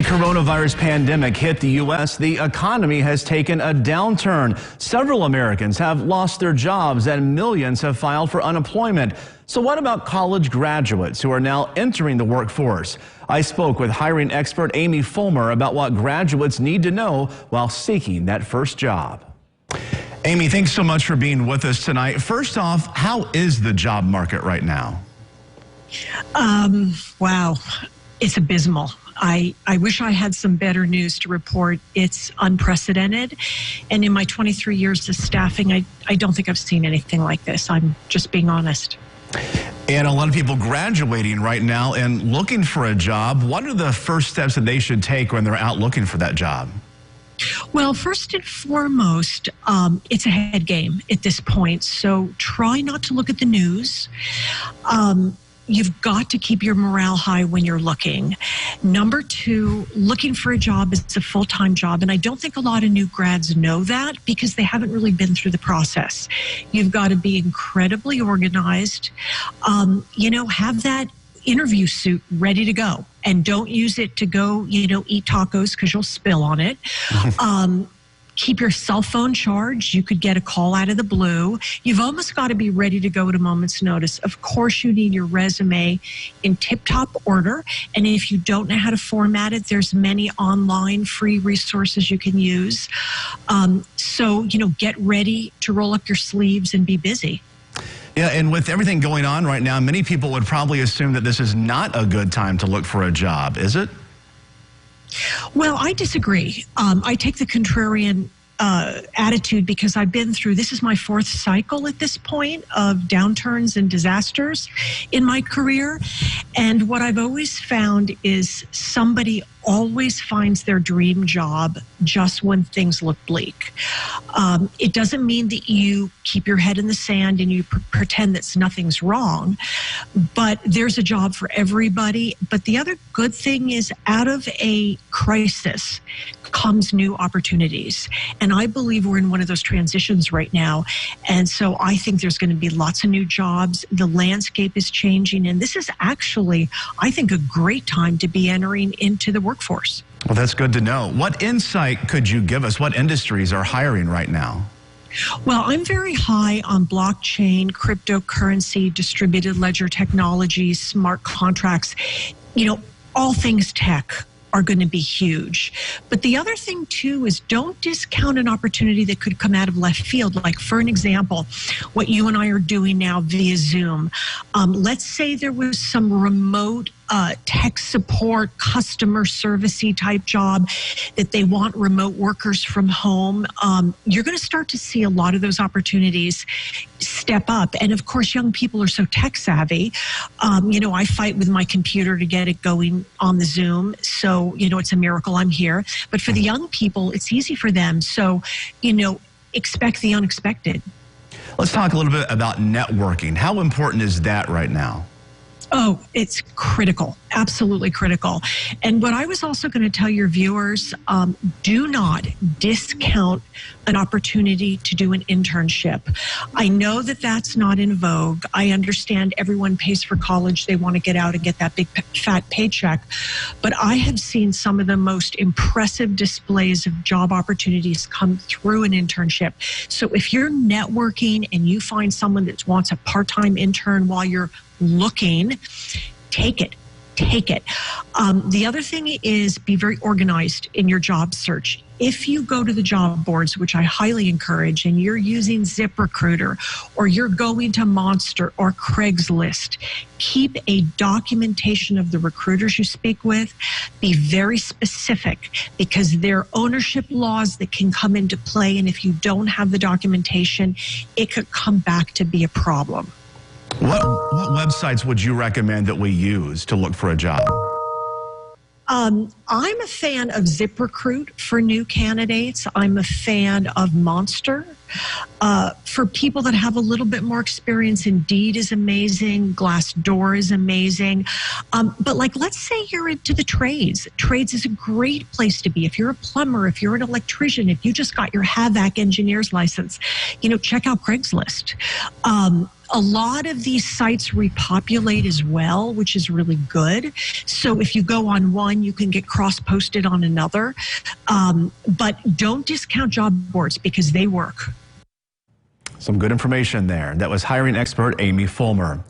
coronavirus pandemic hit the U.S., the economy has taken a downturn. Several Americans have lost their jobs and millions have filed for unemployment. So what about college graduates who are now entering the workforce? I spoke with hiring expert Amy Fulmer about what graduates need to know while seeking that first job. Amy, thanks so much for being with us tonight. First off, how is the job market right now? Wow, it's abysmal. I wish I had some better news to report. It's unprecedented. And in my 23 years of staffing, I don't think I've seen anything like this. I'm just being honest. And a lot of people graduating right now and looking for a job. What are the first steps that they should take when they're out looking for that job? Well, first and foremost, it's a head game at this point. So try not to look at the news. You've got to keep your morale high when you're looking. Number two, looking for a job is a full-time job. And I don't think a lot of new grads know that because they haven't really been through the process. You've got to be incredibly organized. Have that interview suit ready to go. And don't use it to go, eat tacos because you'll spill on it. Keep your cell phone charged. You could get a call out of the blue. You've almost got to be ready to go at a moment's notice. Of course, you need your resume in tip-top order. And if you don't know how to format it, there's many online free resources you can use. Get ready to roll up your sleeves and be busy. Yeah, and with everything going on right now, many people would probably assume that this is not a good time to look for a job, is it? Well, I disagree. I take the contrarian attitude because I've been through, this is my fourth cycle at this point of downturns and disasters in my career. And what I've always found is somebody always finds their dream job just when things look bleak. It doesn't mean that you keep your head in the sand and you pretend that nothing's wrong, but there's a job for everybody. But the other good thing is out of a crisis comes new opportunities. And I believe we're in one of those transitions right now. And so I think there's going to be lots of new jobs. The landscape is changing. And this is actually, I think, a great time to be entering into the workforce. Well, that's good to know. What insight could you give us? What industries are hiring right now? Well, I'm very high on blockchain, cryptocurrency, distributed ledger technologies, smart contracts. All things tech are going to be huge. But the other thing, too, is don't discount an opportunity that could come out of left field. Like, for an example, what you and I are doing now via Zoom. Let's say there was some remote tech support, customer servicey type job that they want remote workers from home. You're going to start to see a lot of those opportunities step up. And of course, young people are so tech savvy. I fight with my computer to get it going on the Zoom. So, it's a miracle I'm here. But for the young people, it's easy for them. So, expect the unexpected. Let's talk a little bit about networking. How important is that right now? Oh, it's critical, absolutely critical. And what I was also going to tell your viewers, do not discount an opportunity to do an internship. I know that that's not in vogue. I understand everyone pays for college. They want to get out and get that big fat paycheck. But I have seen some of the most impressive displays of job opportunities come through an internship. So if you're networking and you find someone that wants a part-time intern while you're looking, take it. The other thing is be very organized in your job search. If you go to the job boards, which I highly encourage, and you're using ZipRecruiter or you're going to Monster or Craigslist, keep a documentation of the recruiters you speak with. Be very specific because there are ownership laws that can come into play. And if you don't have the documentation, it could come back to be a problem. What websites would you recommend that we use to look for a job? I'm a fan of ZipRecruit for new candidates. I'm a fan of Monster. For people that have a little bit more experience, Indeed is amazing. Glassdoor is amazing. But let's say you're into the trades. Trades is a great place to be. If you're a plumber, if you're an electrician, if you just got your HVAC engineer's license, check out Craigslist. A lot of these sites repopulate as well, which is really good. So if you go on one, you can get cross-posted on another. But don't discount job boards because they work. Some good information there. That was hiring expert Amy Fulmer.